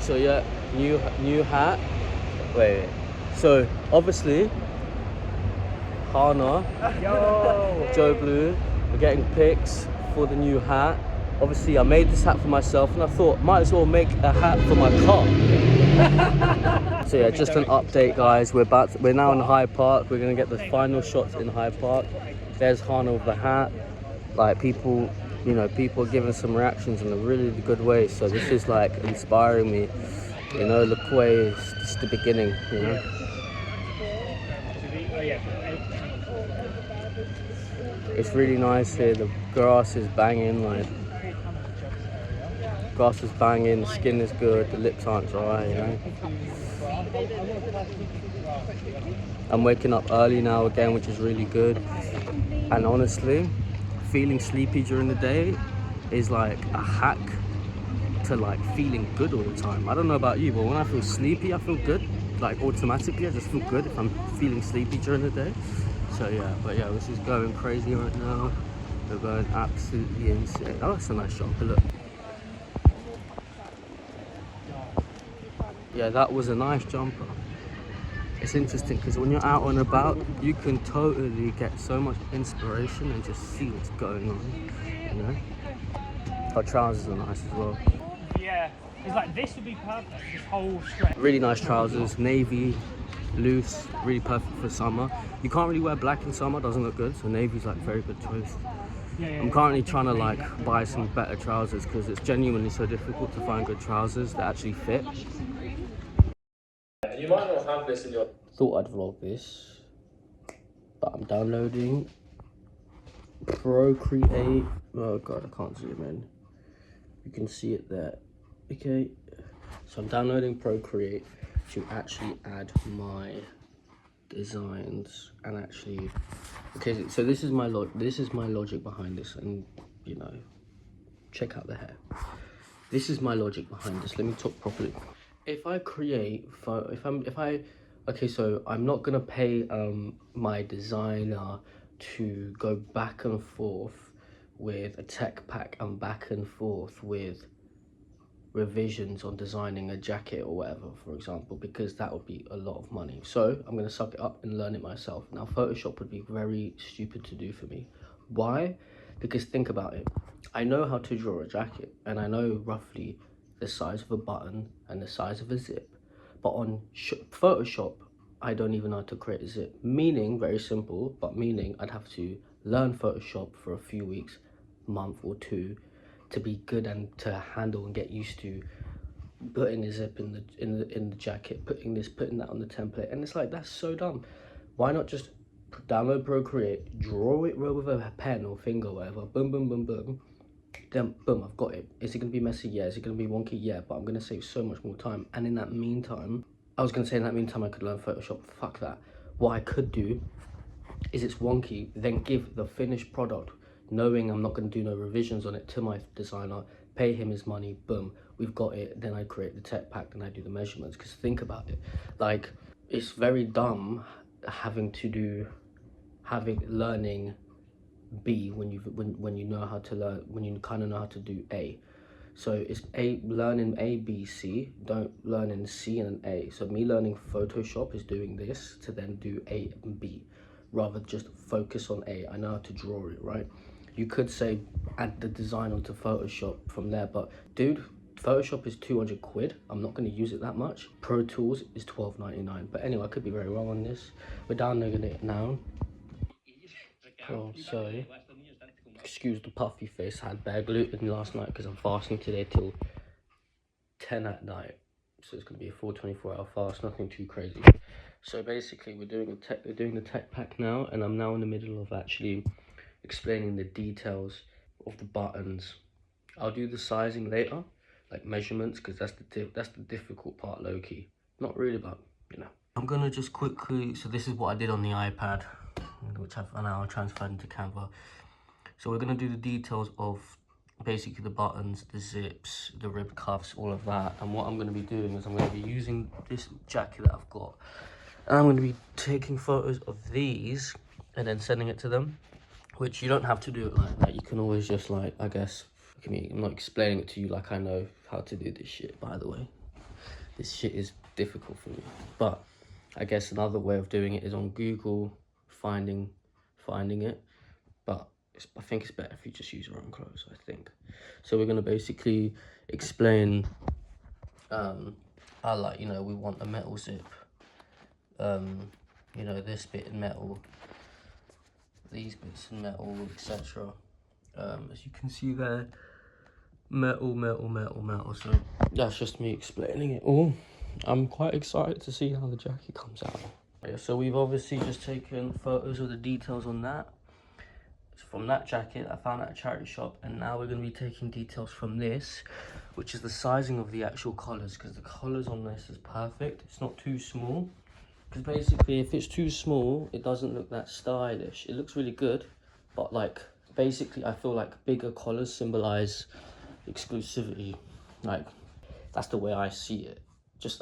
So yeah, new hat. Wait. So obviously, Hana, Joe Blue, we're getting pics for the new hat. Obviously, I made this hat for myself, and I thought might as well make a hat for my car. So yeah, just an update, guys. We're now in Hyde Park. We're gonna get the final shots in Hyde Park. There's Hana with the hat. Like people, people are giving some reactions in a really good way. So this is like inspiring me. Look away, it's just the beginning. It's really nice here. The grass is banging, grass is banging, the skin is good, the lips aren't dry, I'm waking up early now again, which is really good. And honestly, feeling sleepy during the day is like a hack to like feeling good all the time. I don't know about you, but when I feel sleepy, I feel good. Like automatically, I just feel good if I'm feeling sleepy during the day. So yeah, but yeah, this is going crazy right now. We're going absolutely insane. Oh, that's a nice jumper, look. Yeah, that was a nice jumper. It's interesting because when you're out and about, you can totally get so much inspiration and just see what's going on, Our trousers are nice as well. Yeah, it's like this would be perfect, this whole stretch. Really nice trousers, navy, loose, really perfect for summer. You can't really wear black in summer, doesn't look good, so navy's like very good choice. I'm currently trying to like buy some better trousers because it's genuinely so difficult to find good trousers that actually fit. You might not have this in your... Thought I'd vlog this, but I'm downloading Procreate. Oh god, I can't zoom in. You can see it there. Okay, so I'm downloading Procreate to actually add my designs and actually. Okay, so this is my logic behind this, and check out the hair. This is my logic behind this. Let me talk properly. If I create, okay, so I'm not gonna pay my designer to go back and forth with a tech pack and back and forth with revisions on designing a jacket or whatever, for example, because that would be a lot of money. So I'm gonna suck it up and learn it myself. Now Photoshop would be very stupid to do for me. Why? Because think about it. I know how to draw a jacket and I know roughly the size of a button and the size of a zip, but on Photoshop I don't even know how to create a zip. Meaning, very simple, but meaning I'd have to learn Photoshop for a few weeks, month or two, to be good and to handle and get used to putting a zip in the jacket, putting that on the template. And it's like, that's so dumb. Why not just download Procreate, draw it with a pen or finger or whatever, boom boom boom boom, then boom, I've got it. Is it gonna be messy? Yeah. Is it gonna be wonky? Yeah, but I'm gonna save so much more time. And in that meantime, I was gonna say in that meantime I could learn Photoshop. Fuck that. What I could do is, it's wonky, then give the finished product, knowing I'm not gonna do no revisions on it, to my designer, pay him his money, boom, we've got it. Then I create the tech pack, then I do the measurements. Because think about it, like, it's very dumb learning B when you know how to learn, when you kind of know how to do A. So it's learning A, B, C, don't learn in C and an A. So me learning Photoshop is doing this to then do A and B, rather just focus on A. I know how to draw it, right? You could say add the design onto Photoshop from there, but dude, Photoshop is 200 quid. I'm not going to use it that much. Pro Tools is $12.99. But anyway, I could be very wrong on this. We're downloading it now. Oh, sorry. Excuse the puffy face. I had bare gluten last night because I'm fasting today till 10 at night. So it's going to be a full 24-hour fast, nothing too crazy. So basically, we're doing the tech pack now, and I'm now in the middle of actually explaining the details of the buttons. I'll do the sizing later, like measurements, because that's the difficult part, low-key. Not really, but I'm gonna just quickly, so this is what I did on the iPad, which I've now transferred into Canva. So we're gonna do the details of basically the buttons, the zips, the rib cuffs, all of that. And what I'm gonna be doing is I'm gonna be using this jacket that I've got, and I'm gonna be taking photos of these and then sending it to them, which you don't have to do it like that. You can always just, like, I guess, I'm not explaining it to you like I know how to do this shit, by the way. This shit is difficult for me. But I guess another way of doing it is on Google, finding it. But I think it's better if you just use your own clothes, I think. So we're gonna basically explain, how, like, you know, we want a metal zip, you know, this bit in metal, these bits in metal, etc. As you can see there, metal. So that's just me explaining it all. I'm quite excited to see how the jacket comes out. Yeah, so we've obviously just taken photos of the details on that. From that jacket I found at a charity shop, and now we're going to be taking details from this, which is the sizing of the actual collars, because the collars on this is perfect. It's not too small, because basically if it's too small it doesn't look that stylish. It looks really good, but like basically I feel like bigger collars symbolize exclusivity. Like that's the way I see it.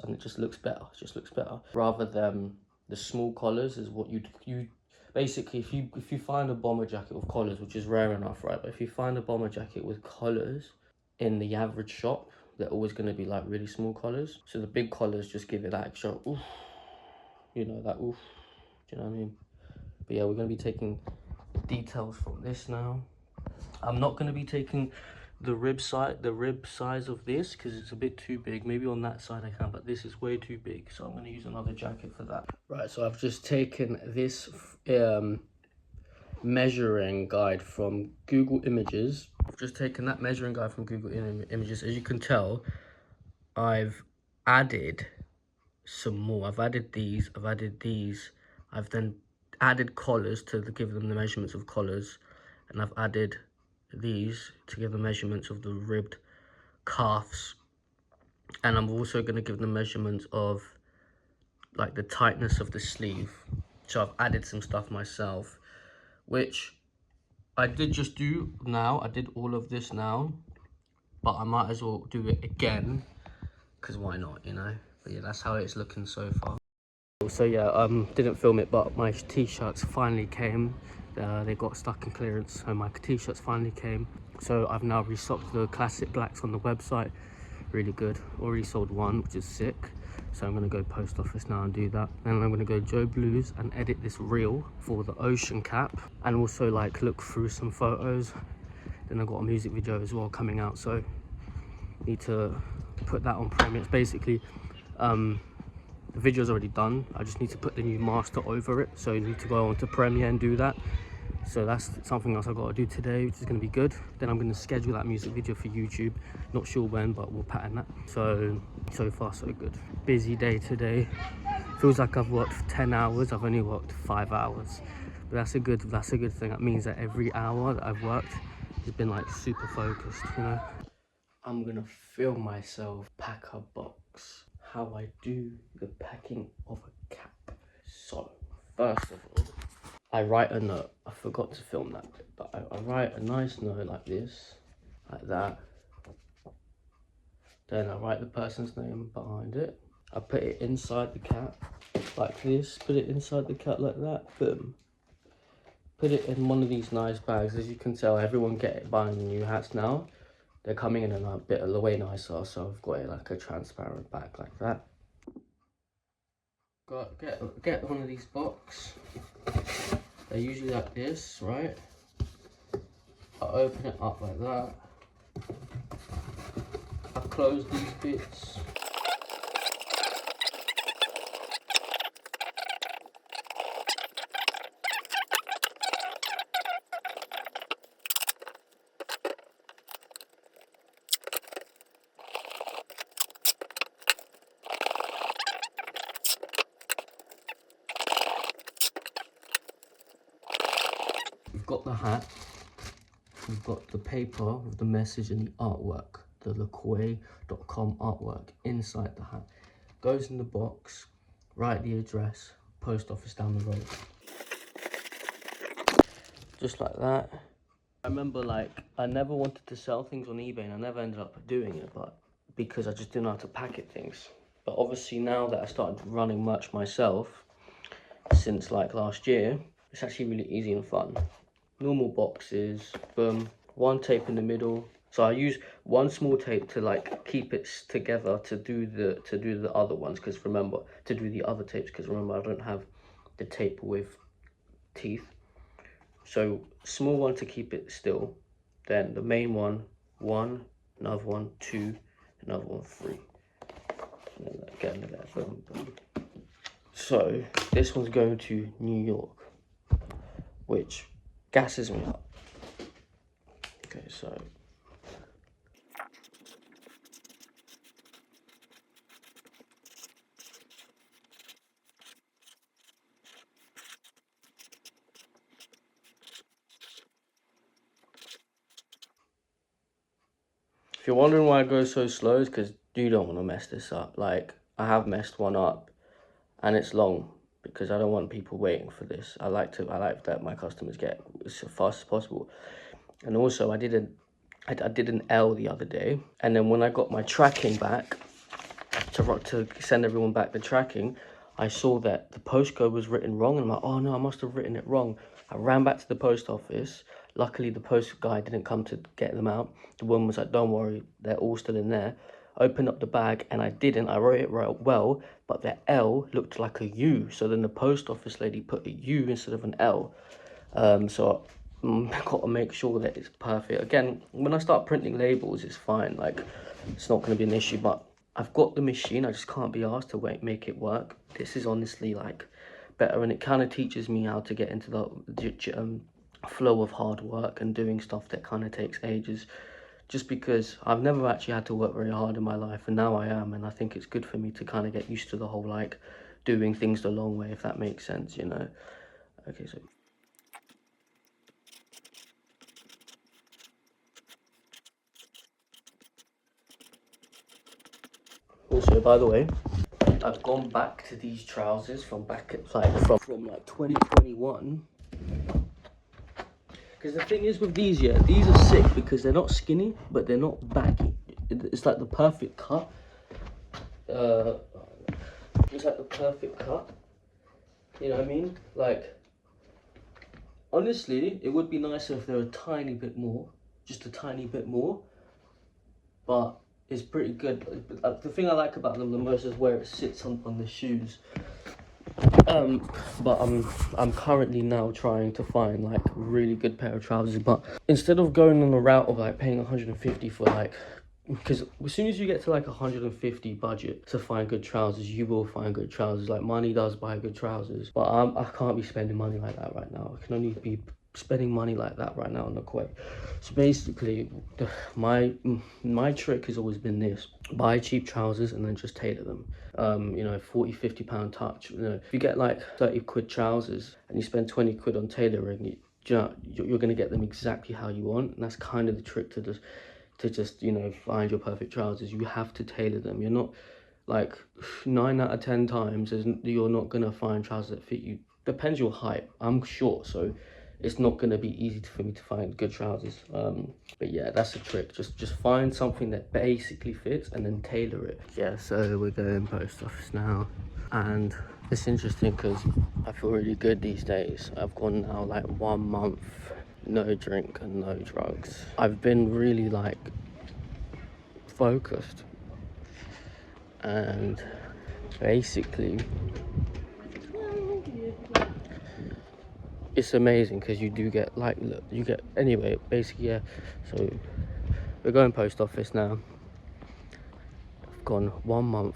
And it just looks better. It just looks better rather than the small collars is what you basically, if you find a bomber jacket with collars, which is rare enough, right? But if you find a bomber jacket with collars in the average shop, they're always going to be like really small collars. So the big collars just give it that extra oof, you know, that oof. Do you know what I mean? But yeah, we're going to be taking details from this now. I'm not going to be taking the rib size of this because it's a bit too big. Maybe on that side I can, but this is way too big, so I'm going to use another jacket for that. Right, so I've just taken this measuring guide from Google Images. I've just taken that measuring guide from Google Images. As you can tell, I've added some more. I've added these, I've then added collars to give them the measurements of collars, and I've added these to give the measurements of the ribbed calves, and I'm also going to give the measurements of like the tightness of the sleeve. So I've added some stuff myself, which I did just do now. I did all of this now, but I might as well do it again because why not, you know? But yeah, that's how it's looking so far. So yeah, didn't film it, but my t-shirts finally came. They got stuck in clearance, so my t-shirts finally came. So I've now restocked the classic blacks on the website. Really good. Already sold one, which is sick. So I'm gonna go post office now and do that. Then I'm gonna go Joe Blues and edit this reel for the ocean cap, and also like look through some photos. Then I've got a music video as well coming out, so need to put that on Premiere. It's basically the video's already done. I just need to put the new master over it, so you need to go on to Premiere and do that. So that's something else I've got to do today, which is going to be good. Then I'm going to schedule that music video for YouTube. Not sure when, but we'll pattern that. So far so good. Busy day today. Feels like I've worked for 10 hours. I've only worked 5 hours, but that's a good thing. That means that every hour that I've worked has been like super focused, you know. I'm gonna film myself pack a box. How I do the packing of a cap. So first of all, I write a note. I forgot to film that bit, but I write a nice note like this, like that. Then I write the person's name behind it. I put it inside the cap like this. Put it inside the cap like that. Boom. Put it in one of these nice bags. As you can tell, everyone buying new hats now. They're coming in a bit of the way nicer, so I've got it like a transparent bag like that. Get one of these boxes. They're usually like this, right? I open it up like that. I close these bits. We've got the hat, we've got the paper with the message and the artwork, the LeQuay.com artwork inside the hat. Goes in the box, write the address, post office down the road. Just like that. I remember, like, I never wanted to sell things on eBay and I never ended up doing it, but because I just didn't know how to packet things. But obviously now that I started running merch myself since like last year, it's actually really easy and fun. Normal boxes, boom, one tape in the middle, So I use one small tape to like keep it together to do the other ones, because remember, to do the other tapes, because remember I don't have the tape with teeth. So small one to keep it still, then the main one, another one, two, another one, three. And then again, boom, boom. So this one's going to New York, which gasses me up. Okay, so if you're wondering why I go so slow, it's because you don't want to mess this up. Like, I have messed one up, and it's long, because I don't want people waiting for this. I like that my customers get as fast as possible. And also, I did an L the other day, and then when I got my tracking back to send everyone back the tracking, I saw that the postcode was written wrong, and I'm like, oh no, I must have written it wrong. I ran back to the post office. Luckily, the post guy didn't come to get them out. The woman was like, don't worry, they're all still in there. Opened up the bag, and I wrote it right well, but the L looked like a U. So then the post office lady put a U instead of an L. So I've got to make sure that it's perfect. Again, when I start printing labels, it's fine. Like, it's not going to be an issue, but I've got the machine. I just can't be asked to make it work. This is honestly like better, and it kind of teaches me how to get into the flow of hard work and doing stuff that kind of takes ages, just because I've never actually had to work very hard in my life, and now I am, and I think it's good for me to kind of get used to the whole like doing things the long way, if that makes sense, you know. Okay, so also, by the way, I've gone back to these trousers from back at from like 2021. Because the thing is with these, yeah, these are sick because they're not skinny, but they're not baggy. It's like the perfect cut. It's like the perfect cut. You know what I mean? Like, honestly, it would be nicer if they were a tiny bit more, just a tiny bit more. But it's pretty good. The thing I like about them the most is where it sits on the shoes. But I'm currently now trying to find like a really good pair of trousers, but instead of going on the route of like paying 150 for like, because as soon as you get to like 150 budget to find good trousers, you will find good trousers. Like, money does buy good trousers, but I can't be spending money like that right now. I can only be spending money like that right now on the Kuwait. So basically, my trick has always been this: buy cheap trousers and then just tailor them. You know, 40-50 pound touch. You know, if you get like 30 quid trousers and you spend 20 quid on tailoring, you're gonna get them exactly how you want. And that's kind of the trick to just you know, find your perfect trousers. You have to tailor them. You're not like 9 out of 10 times you're not gonna find trousers that fit you. Depends your height. I'm short, so it's not going to be easy for me to find good trousers. But yeah, that's the trick. Just find something that basically fits and then tailor it. Yeah, so we're going post office now, and it's interesting because I feel really good these days. I've gone now like 1 month, no drink and no drugs. I've been really like focused, and basically it's amazing because you do get like, look, you get, anyway, basically, yeah. So we're going post office now. I've gone 1 month,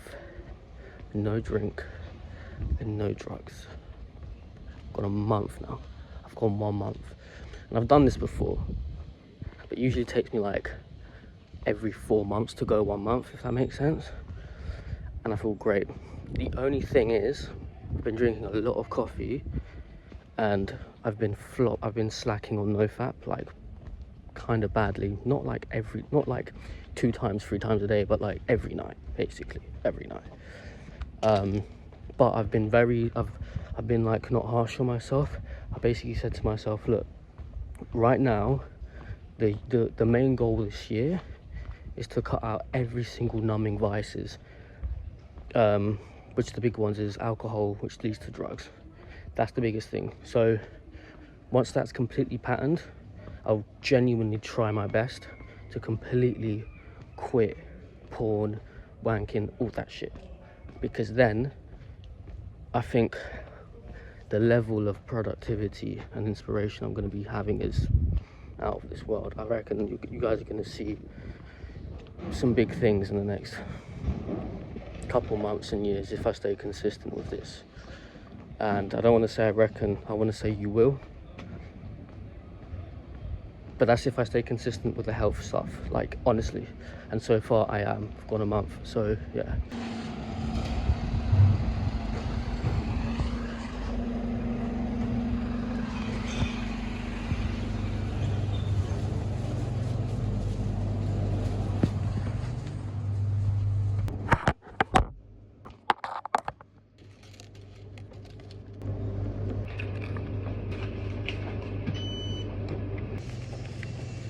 no drink and no drugs. I've gone a month now. I've gone 1 month, and I've done this before, but usually it takes me like every 4 months to go 1 month, if that makes sense. And I feel great. The only thing is, I've been drinking a lot of coffee, and I've been slacking on NoFap like kind of badly. Not like 2 times 3 times a day, but like every night, basically every night. But I've been like not harsh on myself. I basically said to myself, look, right now the main goal this year is to cut out every single numbing vices, which the big ones is alcohol, which leads to drugs. That's the biggest thing. So once that's completely patterned, I'll genuinely try my best to completely quit porn, wanking, all that shit. Because then I think the level of productivity and inspiration I'm going to be having is out of this world. I reckon you guys are going to see some big things in the next couple months and years if I stay consistent with this. And I don't want to say I reckon, I want to say you will. But that's if I stay consistent with the health stuff, like, honestly. And so far I am. I've gone a month, so yeah.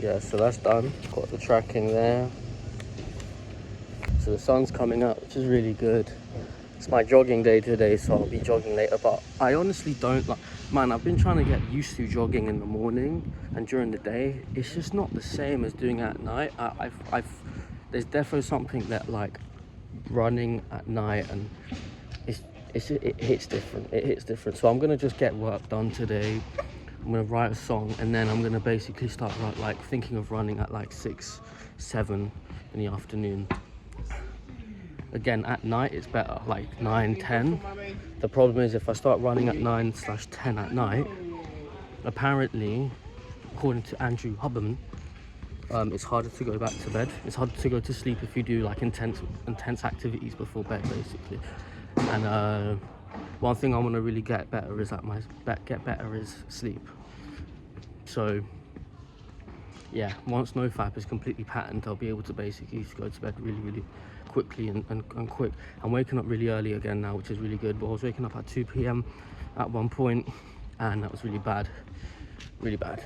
Yeah, so that's done. Got the tracking there. So the sun's coming up, which is really good. It's my jogging day today, so I'll be jogging later. But I honestly don't like, man, I've been trying to get used to jogging in the morning and during the day. It's just not the same as doing it at night. There's definitely something that, like, running at night, and it hits different. It hits different. So I'm gonna just get work done today. I'm gonna write a song, and then I'm gonna basically start like thinking of running at like 6, 7 in the afternoon. Again, at night it's better, like 9, 10. The problem is if I start running at 9/10 at night, apparently, according to Andrew Huberman, it's harder to go back to bed. It's harder to go to sleep if you do like intense activities before bed, basically. And one thing I want to really get better is sleep. So yeah, once NoFap is completely patterned, I'll be able to basically go to bed really quickly and quick. I'm waking up really early again now, which is really good, but I was waking up at 2 p.m. at one point, and that was really bad. I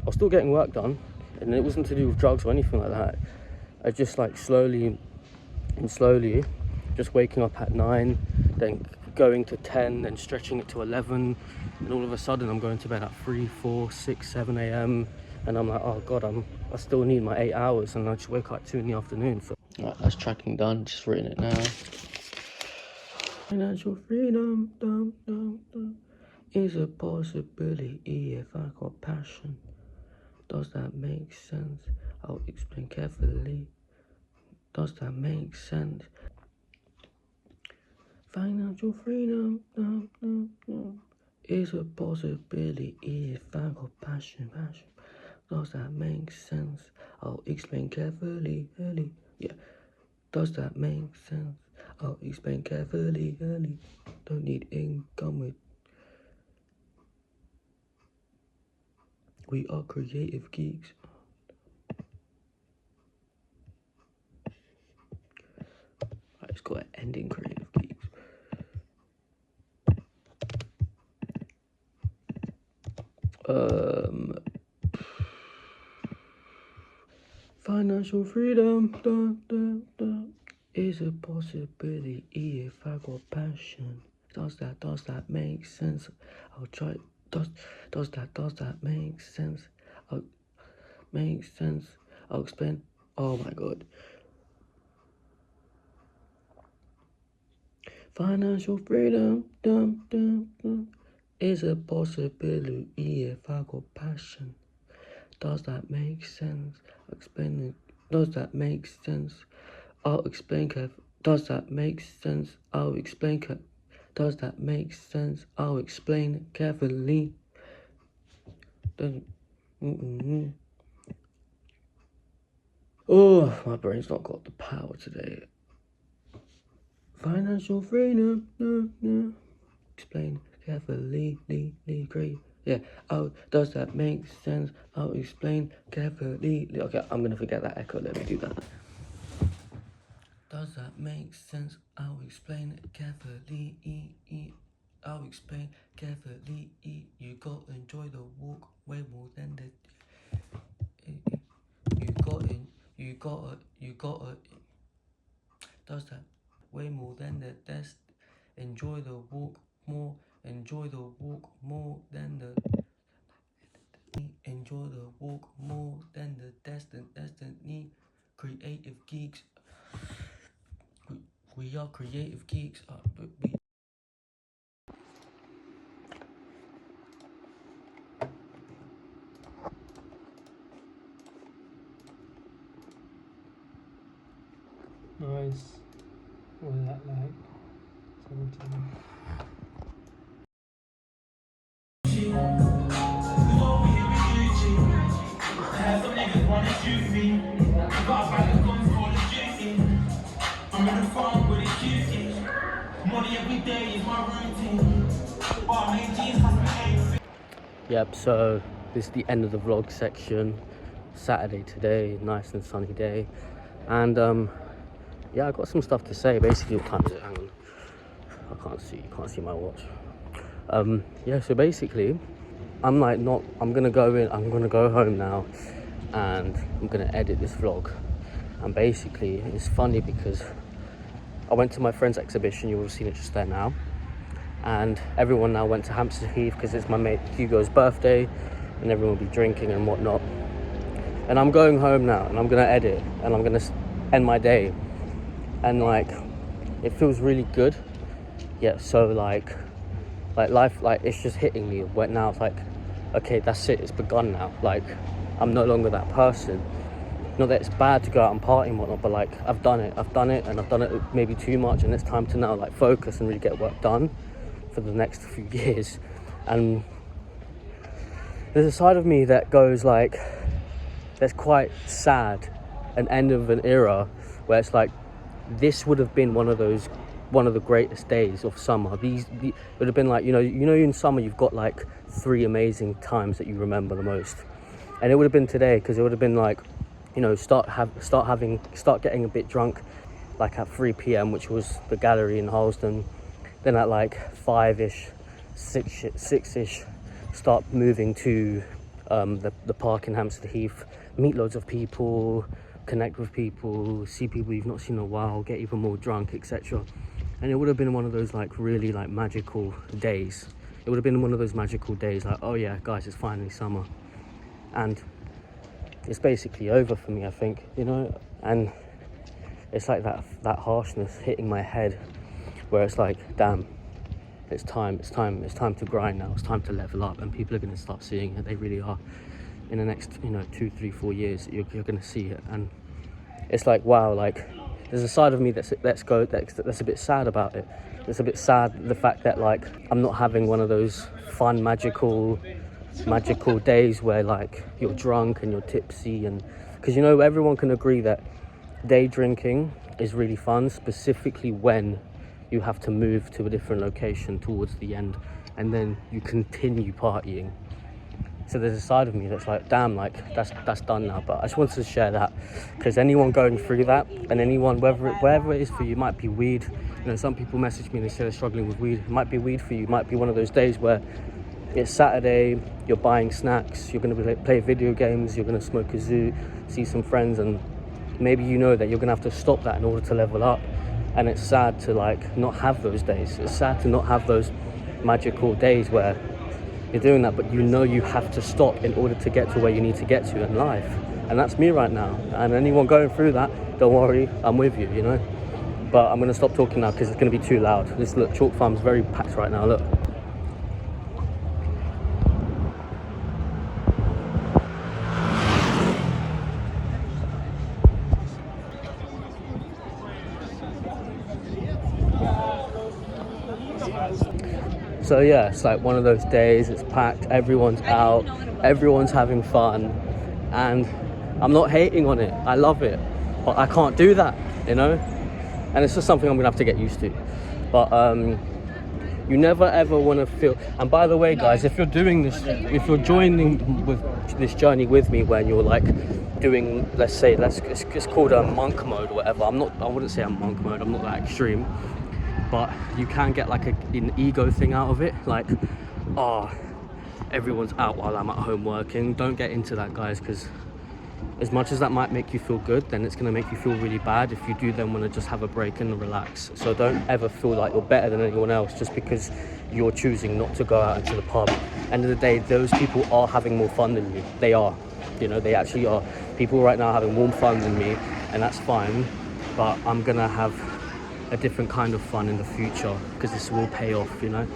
was still getting work done, and it wasn't to do with drugs or anything like that. I just like slowly, just waking up at 9, then going to 10, then stretching it to 11, and all of a sudden I'm going to bed at 3, 4, 6, 7 a.m. and I'm like, oh god, I still need my 8 hours, and I just wake up at 2 in the afternoon. So alright, that's tracking done, just written it now. Financial freedom, is a possibility if I got passion. Does that make sense? I'll explain carefully. Does that make sense? Financial freedom is a possibility if I got passion. Does that make sense? I'll explain carefully. Yeah. Does that make sense? I'll explain carefully. Don't need income with. We are creative geeks. Right, it's got an ending, creative geeks. Financial freedom is a possibility if I got passion. Does that make sense? I'll try. Does that make sense? I'll explain. Oh my god. Financial freedom is a possibility if I got passion. Does that make sense? Explain it. Does that make sense? I'll explain carefully. Does that make sense? I'll explain Does that make sense? I'll explain carefully. Oh, my brain's not got the power today. Financial freedom. Explain carefully. Great. Yeah. Oh, does that make sense? I'll explain carefully. Okay, I'm gonna forget that echo. Let me do that. Does that make sense? I'll explain carefully. I'll explain carefully. You gotta enjoy the walk way more than the. You gotta. Does that way more than the test? Enjoy the walk more. Enjoy the walk more than the. Enjoy the walk more than the destiny. Creative geeks. We are creative geeks. Nice. What is that like? 17. I'm in the farm with a cutie. Money every day is my routine. Bar main jeans has my. Yep, so this is the end of the vlog section. Saturday today, nice and sunny day. And yeah, I got some stuff to say. Basically, what time is it? Hang on. You can't see my watch. Yeah, so basically, I'm gonna go home now and I'm gonna edit this vlog. And basically, it's funny because I went to my friend's exhibition, you would have seen it just there now. And everyone now went to Hampstead Heath because it's my mate Hugo's birthday and everyone will be drinking and whatnot. And I'm going home now and I'm gonna edit and I'm gonna end my day. And like, it feels really good. Yeah, so like life, like it's just hitting me. But now it's like, okay, that's it, it's begun now. Like, I'm no longer that person. Not that it's bad to go out and party and whatnot, but like, I've done it and I've done it maybe too much, and it's time to now like focus and really get work done for the next few years. And there's a side of me that goes like, that's quite sad, an end of an era where it's like, this would have been one of the greatest days of summer. It would have been like, you know in summer you've got like 3 amazing times that you remember the most, and it would have been today, because it would have been like, you know, start getting a bit drunk like at 3 p.m, which was the gallery in Harlesden. Then at like 5ish, 6ish, start moving to the park in Hampstead Heath, meet loads of people, connect with people, see people you've not seen in a while, get even more drunk, etc. And it would have been one of those like really like magical days. It would have been one of those magical days like, oh yeah guys, it's finally summer. And it's basically over for me, I think, you know. And it's like that harshness hitting my head where it's like, damn, it's time to grind now. It's time to level up, and people are going to start seeing it. They really are. In the next, you know, 2, 3, 4 years, you're going to see it. And it's like, wow, like there's a side of me that's a bit sad about it. It's a bit sad, the fact that like I'm not having one of those fun magical days where like you're drunk and you're tipsy. And because, you know, everyone can agree that day drinking is really fun, specifically when you have to move to a different location towards the end and then you continue partying. So there's a side of me that's like, damn, like that's done now. But I just wanted to share that, because anyone going through that, and anyone, wherever it is for you, it might be weed. You know, some people message me and they say they're struggling with weed. It might be weed for you. It might be one of those days where it's Saturday, you're buying snacks, you're going to play video games, you're going to smoke a zoo, see some friends, and maybe you know that you're going to have to stop that in order to level up. And it's sad to like not have those days. It's sad to not have those magical days where you're doing that, but you know you have to stop in order to get to where you need to get to in life. And that's me right now. And anyone going through that, don't worry, I'm with you, you know. But I'm going to stop talking now because it's going to be too loud. This, look, Chalk Farm's very packed right now, look. So yeah, it's like one of those days, it's packed, everyone's out, everyone's having fun, and I'm not hating on it, I love it, but I can't do that, you know. And it's just something I'm gonna have to get used to. But you never ever want to feel, and by the way guys, if you're doing this, if you're joining with this journey with me, when you're like doing, let's say, it's called a monk mode or whatever. I wouldn't say I'm monk mode, I'm not that extreme, but you can get like an ego thing out of it, like, oh, everyone's out while I'm at home working. Don't get into that, guys, because as much as that might make you feel good, then it's going to make you feel really bad if you do then want to just have a break and relax. So don't ever feel like you're better than anyone else just because you're choosing not to go out into the pub End of the day, those people are having more fun than you. They are, you know, they actually are. People right now are having more fun than me, and that's fine, but I'm gonna have a different kind of fun in the future because this will pay off, you know.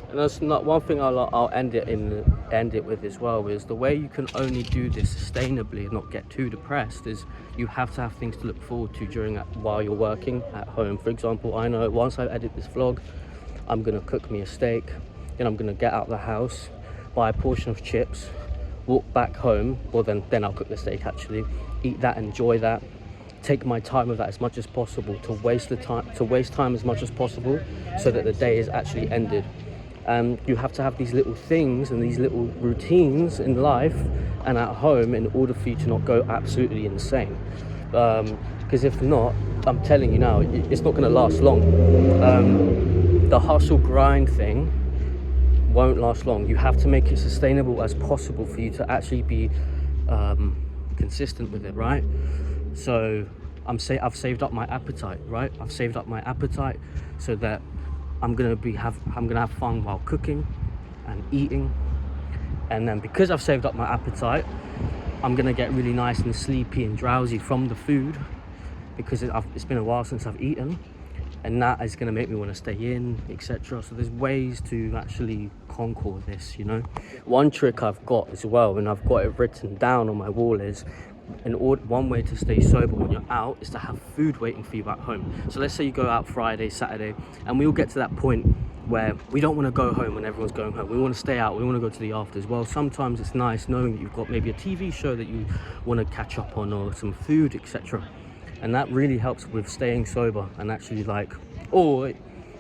And that's not one thing I'll end it with as well, is the way you can only do this sustainably and not get too depressed is you have to have things to look forward to while you're working at home. For example, I know once I edit this vlog, I'm gonna cook me a steak, then I'm gonna get out of the house, buy a portion of chips, walk back home, or then I'll cook the steak actually, eat that, enjoy that, take my time with that as much as possible, to waste time as much as possible so that the day is actually ended. You have to have these little things and these little routines in life and at home in order for you to not go absolutely insane. Because if not, I'm telling you now, it's not going to last long. The hustle grind thing won't last long. You have to make it sustainable as possible for you to actually be consistent with it, right? So I've saved up my appetite, right? I've saved up my appetite so that I'm gonna have fun while cooking and eating, and then because I've saved up my appetite, I'm gonna get really nice and sleepy and drowsy from the food because it's been a while since I've eaten, and that is gonna make me want to stay in, etc. So there's ways to actually conquer this, you know. One trick I've got as well, and I've got it written down on my wall, is one way to stay sober when you're out is to have food waiting for you at home. So let's say you go out Friday, Saturday, and we all get to that point where we don't want to go home when everyone's going home. We want to stay out, we want to go to the afters. Well, sometimes it's nice knowing that you've got maybe a TV show that you want to catch up on, or some food, etc. And that really helps with staying sober. And actually, like, or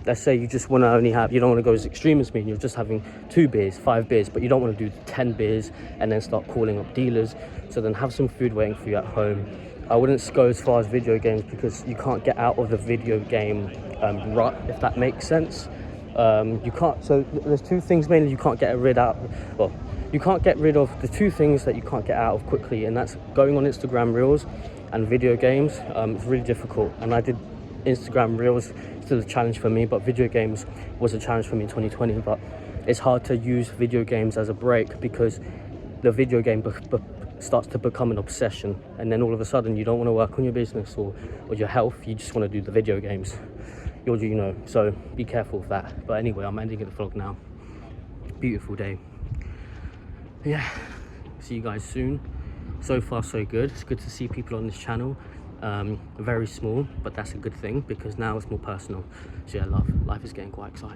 let's say you just want to you don't want to go as extreme as me and you're just having 2 beers, 5 beers, but you don't want to do 10 beers and then start calling up dealers. So then have some food waiting for you at home. I wouldn't go as far as video games because you can't get out of the video game rut, if that makes sense. You can't, so there's 2 things mainly you can't get rid of. Well, you can't get rid of the 2 things that you can't get out of quickly, and that's going on Instagram Reels and video games. It's really difficult, and I did Instagram Reels, still a challenge for me, but video games was a challenge for me in 2020. But it's hard to use video games as a break because the video game starts to become an obsession, and then all of a sudden you don't want to work on your business or your health, you just want to do the video games. You know, so be careful of that. But anyway, I'm ending the vlog now. Beautiful day. Yeah, see you guys soon. So far so good. It's good to see people on this channel. Very small, but that's a good thing because now it's more personal. So yeah, life is getting quite exciting.